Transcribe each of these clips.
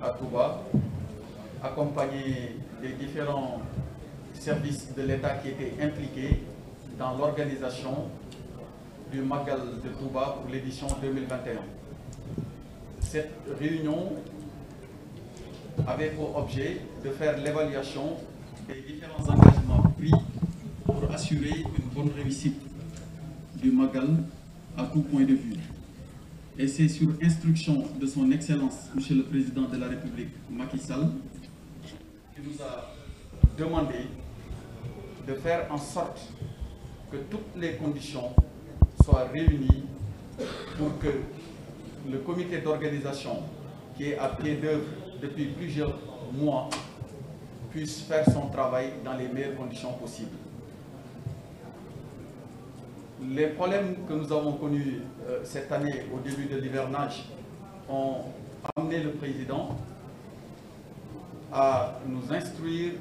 à Touba, accompagné des différents services de l'État qui étaient impliqués dans l'organisation du Magal de Touba pour l'édition 2021. Cette réunion avait pour objet de faire l'évaluation des différents engagements pris pour assurer une bonne réussite du Magal à tout point de vue. Et c'est sur instruction de son Excellence, Monsieur le Président de la République, Macky Sall, qui nous a demandé de faire en sorte que toutes les conditions soient réunies pour que le comité d'organisation, qui est à pied d'œuvre depuis plusieurs mois, puisse faire son travail dans les meilleures conditions possibles. Les problèmes que nous avons connus cette année au début de l'hivernage ont amené le président à nous instruire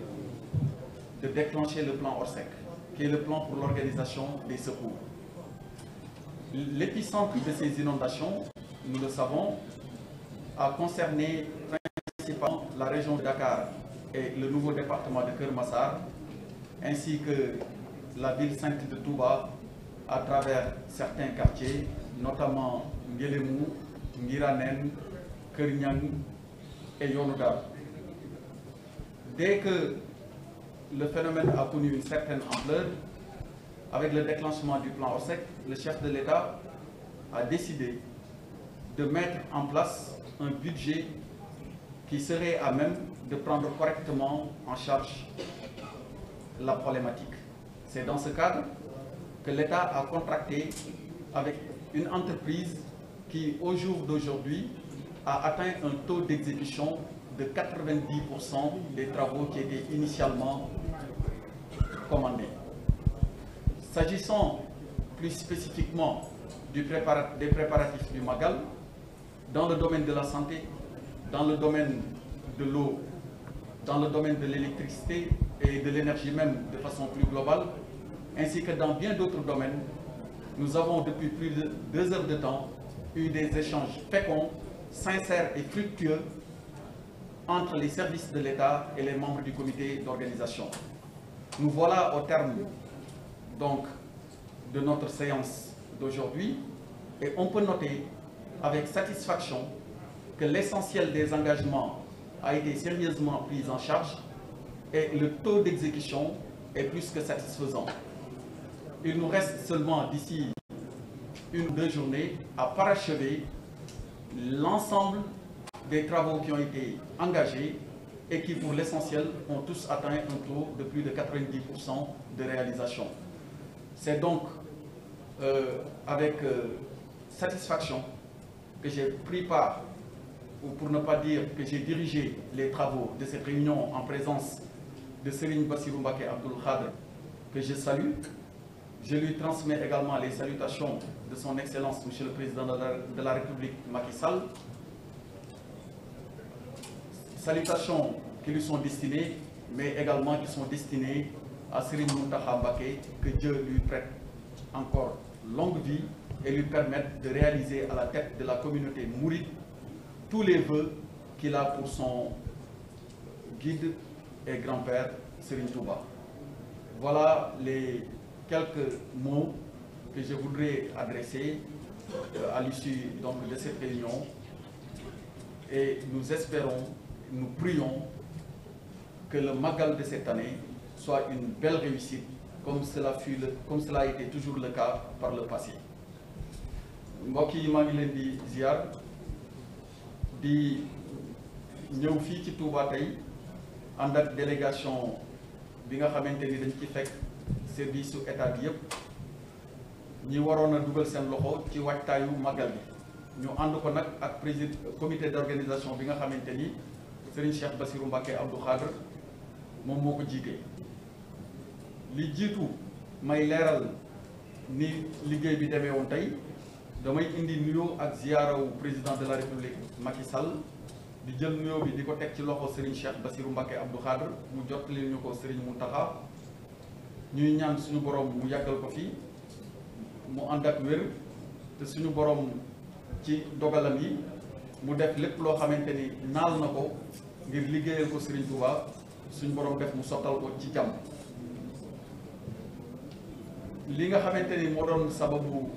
de déclencher le plan Orsec, qui est le plan pour l'organisation des secours. L'épicentre de ces inondations, nous le savons, a concerné principalement la région de Dakar et le nouveau département de Keur Massar, ainsi que la ville sainte de Touba, à travers certains quartiers, notamment Nguélémou, Ngiranen, Keur Niang et Yonoudar. Dès que le phénomène a connu une certaine ampleur, avec le déclenchement du plan Orsec, le chef de l'État a décidé de mettre en place un budget qui serait à même de prendre correctement en charge la problématique. C'est dans ce cadre que l'État a contracté avec une entreprise qui, au jour d'aujourd'hui, a atteint un taux d'exécution de 90% des travaux qui étaient initialement commandés. S'agissant plus spécifiquement des préparatifs du Magal, dans le domaine de la santé, dans le domaine de l'eau, dans le domaine de l'électricité et de l'énergie même de façon plus globale, ainsi que dans bien d'autres domaines, nous avons depuis plus de 2 heures de temps eu des échanges féconds, sincères et fructueux entre les services de l'État et les membres du comité d'organisation. Nous voilà au terme donc de notre séance d'aujourd'hui et on peut noter avec satisfaction que l'essentiel des engagements a été sérieusement pris en charge et le taux d'exécution est plus que satisfaisant. Il nous reste seulement d'ici 1 ou 2 journées à parachever l'ensemble des travaux qui ont été engagés et qui pour l'essentiel ont tous atteint un taux de plus de 90% de réalisation. C'est donc avec satisfaction que j'ai pris part, ou pour ne pas dire que j'ai dirigé les travaux de cette réunion en présence de Serigne Bassirou Mbacké Abdoul Khadr, que je salue. Je lui transmets également les salutations de son Excellence, Monsieur le Président de la République, Macky Sall. Salutations qui lui sont destinées, mais également qui sont destinées à Serigne Mountakha Mbacké, que Dieu lui prête encore longue vie et lui permette de réaliser à la tête de la communauté mouride tous les vœux qu'il a pour son guide et grand-père Serigne Touba. Voilà les quelques mots que je voudrais adresser à l'issue donc de cette réunion et nous espérons, nous prions que le Magal de cette année soit une belle réussite comme cela a été toujours le cas par le passé. mbokk yi maa ngi leen di ziar di ñëw fii ci Touba tey ànd ak délégation bi nga xamante ni dañ ci fekk service su état bi yëpp ñi waroon a dugal seen loxo ci waajtaayu Magal bi ñu ànd ko nag ak président comité d'organisation bi nga xamante ni Serigne Cheikh Bassirou Mbacké Abdou Khadr moom moo ko jiite. li jiitu may leeral ni liggéey bi demee woon tey damay indi nuyoo ak ziyaarawu président de la République Macky Sall di jël nuyoo bi di ko teg ci loxo Serigne Cheikh Bassirou Mbacké Abdou Khadr mu jottali ñu ko Serigne Mountakha ñuy ñaan suñu borom mu yàggal ko fi mu ànd ak wér te suñu borom ci dogalam yi mu def lépp loo xamante ni naal na ko ngir liggéeyal ko Serigne Touba suñ borom def mu sottal ko ci jàmm. li nga xamante ni moo doon sababu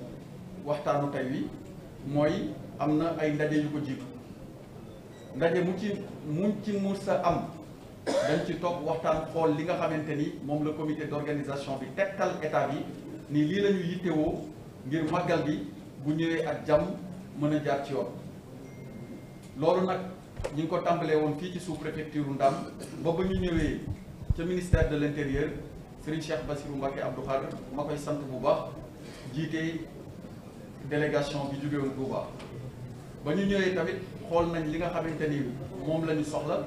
waxtaanu tey wi mooy am na ay ndaje yu ko jiitu ndaje mu ci musa am dañ ci toog waxtaan xool li nga xamante ni moom la comité d'organisation bi tegtal état bi ni lii la ñu yittewoo ngir màggal bi bu ñëwee ak jàmm mën a jaar ci yoon. loolu nag ñu ngi ko tàmbalee woon fii ci sous-préfecture Ndam ba ñu ñëwee ca ministère de l'intérieur Serigne Cheikh Bassirou Mbacké Abdou Khadre ma koy sant bu baax jiite délégation bi jóge woon Touba. ba ñu ñëwee tamit xool nañ li nga xamante ni moom la ñu soxla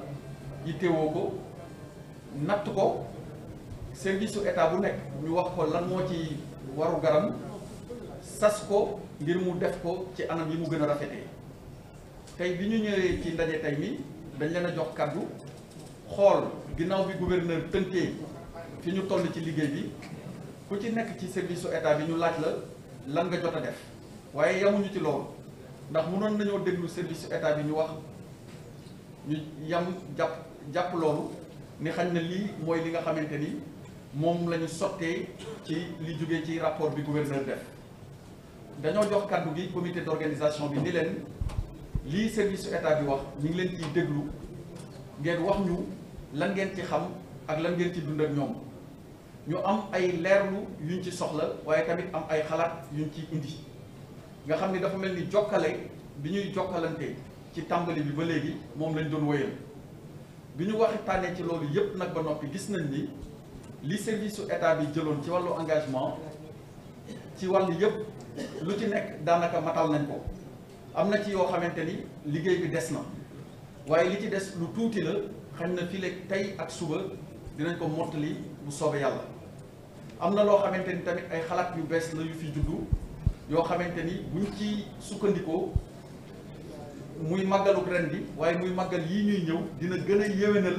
yittewoo ko natt ko service su état bu nekk ñu wax ko lan moo ci waru garam sas ko ngir mu def ko ci anam yi mu gën a rafetee. tey bi ñu ñëwee ci ndaje tey mi dañ leen a jox kàddu xool ginnaaw bi gouverneur tënkee fi ñu toll ci liggéey bi ku ci nekk ci service su état bi ñu laaj la lan nga jot a def waaye yamuñu ci loolu ndax mënoon nañoo déglu service su état bi ñu wax ñu yam jàpp loolu ni xañ na lii mooy li nga xamante ni moom la ñu sottee ci li jógee ci rapport bi gouverneur def. dañoo jox kàddu gi comité d'organisation bi ni leen lii service su état bi wax ñu ngi leen ciy déglu ngeen wax ñu lan ngeen ci xam ak lan ngeen ci dund ak ñoom ñu am ay leerlu yuñ ci soxla waaye tamit am ay xalaat yuñ ci indi nga xam ni dafa mel ni jokkale bi ñuy jokkalante ci tàmbali bi ba léegi moom lañ doon wéyal. bi ñu waxtaanee ci loolu yépp nag ba noppi gis nañ ni li service su état bi jëloon ci wàllu engagement ci wàllu yépp lu ci nekk daanaka matal nañ ko. am na ci yoo xamante ni liggéey bi des na waaye li ci des lu tuuti la xañ na fii tey ak suba dinañ ko mottali bu soobee yàlla. am na loo xamante ni tamit ay xalaat yu bees la yu fi juddu yoo xamante ni buñ ci sukkandikoo muy màggalu ren bi waaye muy màggal yii ñuy ñëw dina gën a yéwénal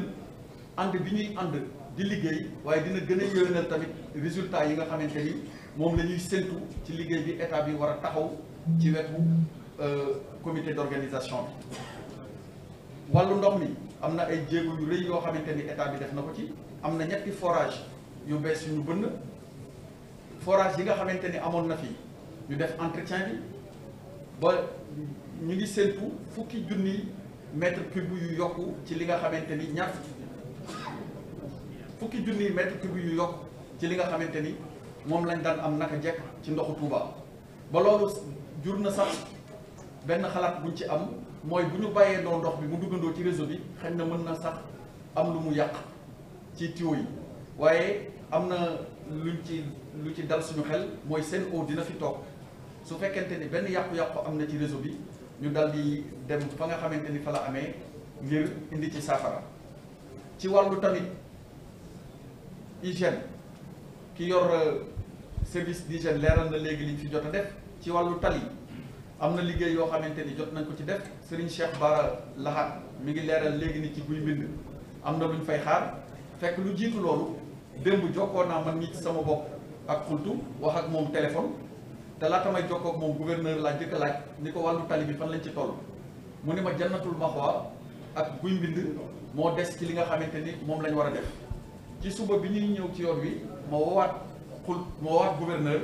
ànd bi ñuy ànd di liggéey waaye dina gën a yéwénal tamit résultat yi nga xamante ni moom la ñuy séntu ci liggéey bi état bi war a taxaw ci wetu comité d'organisation bi. wàllu ndox mi am na ay jéego yu rëy yoo xamante ni état bi def na ko ci. am na 3 forage yu bees yu ñu bënn forage yi nga xamante ni amoon na fi ñu def entretien bi ba ñu ngi séntu fukki junni mètre cube yu yokku ci li nga xamante ni fukki junni mètre cube yu yokk ci li nga xamante ni moom lañ daan am naka jekk ci ndoxu Touba. ba loolu jur na sax benn xalaat buñ ci am mooy bu ñu bàyyee ndoo ndox bi mu duggandoo ci réseau bi xëy na mën na sax am lu mu yàq ci tuyau yi waaye am na lu ci dal suñu xel mooy Sen'Eau dina fi toog su fekkente ni benn yàqu-yàqu am na ci réseau bi ñu dal di dem fa nga xamante ni fa la amee ngir indi ci saafara. ci wàllu tamit hygiène ki yor service d'hygiène leeral na léegi liñ fi jot a def. ci wàllu tali am na liggéey yoo xamante ni jot nañ ko ci def Serigne Cheikh Bara Lahat mi ngi leeral léegi ni ci guy mbind am na luñ fay xaar fekk lu jiitu loolu démb jokkoo naa man ñi ci sama bopp ak xultu wax ak moom téléphone te laata may jokkoo ak moom gouverneur laa jëkk laaj ni ko wàllu tali bi fan lañ ci toll mu ni ma Jannatul Maxwa ak guy mbind moo des ci li nga xamante ni moom lañ war a def. ci suba bi ñuy ñëw ci yoon wi ma woowaat gouverneur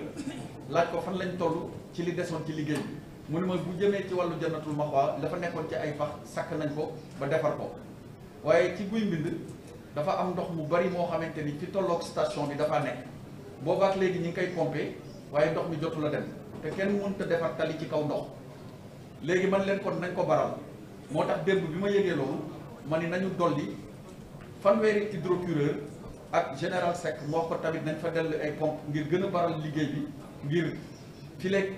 laaj ko fan lañ toll ci li desoon ci liggéey bi mu ne ma bu jëmee ci wàllu Jannatul Maxwa dafa nekkoon ci ay pax sakk nañ ko ba defar ko waaye ci guy mbind dafa am ndox mu bari moo xamante ni fi tolloog station bi dafa nekk boobaak léegi ñi ngi koy pompé waaye ndox mi jotu la dem te kenn mënut a defar tali ci kaw ndox léegi man leen kon nañ ko baral moo tax démb bi ma yëgee loolu ma ni nañu dolli fanweeri hydrocureur ak général Seck moo ko tamit nañ fa dellu ay pompe ngir gën a baral liggéey bi ngir fileeg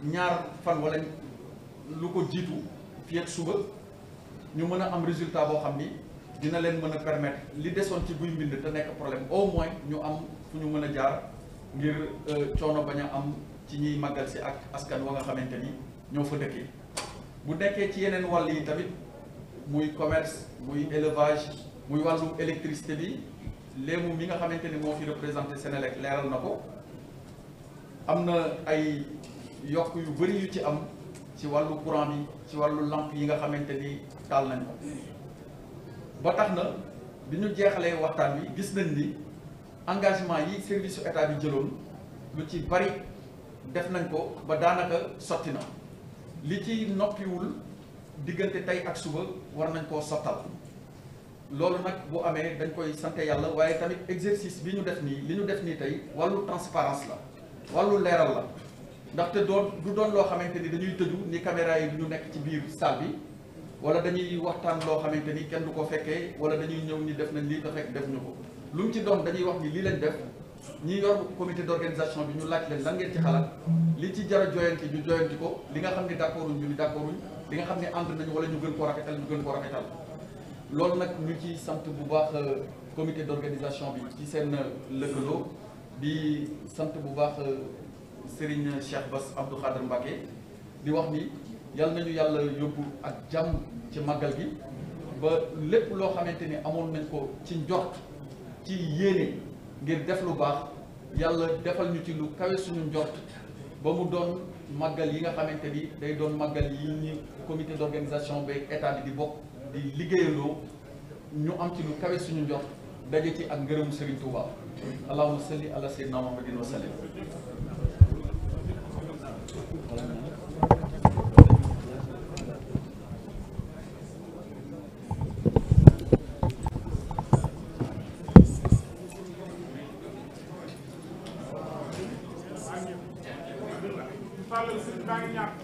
ñaar fan wala lu ko jiitu fii ak suba ñu mën a am résultat boo xam ni dina leen mën a permettre li desoon ci guy mbind te nekk problème au moins ñu am fu ñu mën a jaar ngir coono bañ a am ci ñiy màggal si ak askan wa nga xamante ni ñoo fa dëkkee. bu nekkee ci yeneen wàll yi tamit muy commerce muy élevage muy wàllu électricité bi léemu mi nga xamante ni moo fi représenté Sénélec leeral na ko am na ay yokk yu bëri yu ci am ci wàllu courant bi ci wàllu lampe yi nga xamante ni taal nañ ko ba tax na bi ñu jeexalee waxtaan wi gis nañ ni engagement yi service su état bi jëloon lu ci bari def nañ ko ba daanaka sotti na li ci noppiwul diggante tey ak suba war nañ koo sottal loolu nag bu amee dañ koy sante yàlla waaye tamit exercice bi ñu def nii li ñu def nii tey wàllu transparence la wàllu leeral la ndaxte du doon loo xamante ni dañuy tëju ni caméra yi du ñu nekk ci biir salle bi wala dañuy waxtaan loo xamante ni kenn du ko fekkee wala dañuy ñëw ni def nañ lii te fekk def ñu ko lu mu ci doon dañuy wax ni lii lañ def ñi yor comité d'organisation bi ñu laaj leen lan ngeen ci xalaat li ci jar a joyanti ñu joyanti ko li nga xam ne d'accorduñ ñu ni d'accorduñ li nga xam ne ànd nañu wala ñu gën koo rafetal ñu gën koo rafetal loolu nag ñu ci sant bu baax comité d'organisation bi ci seen lëkkaloo di sant bu baax Serigne Cheikh Bass Abdou Khadr Mbacké di wax ni yal nañu yàlla yóbbu ak jàmm ci màggal gi ba lépp loo xamante ni amoon nañ ko ci njort ci yéene ngir def lu baax yàlla defal ñu ci lu kawe suñu njort ba mu doon màggal yi nga xamante ni day doon màggal yi ñu comité d'organisation ba état bi di bokk di liggéeyaloo ñu am ci lu kawe suñu njort daje ci ak ngërëmu Serigne Touba allahumma salli ala sayyidina Muhammadin wa sallim. Fallou Sëñ baa ngi ñàkk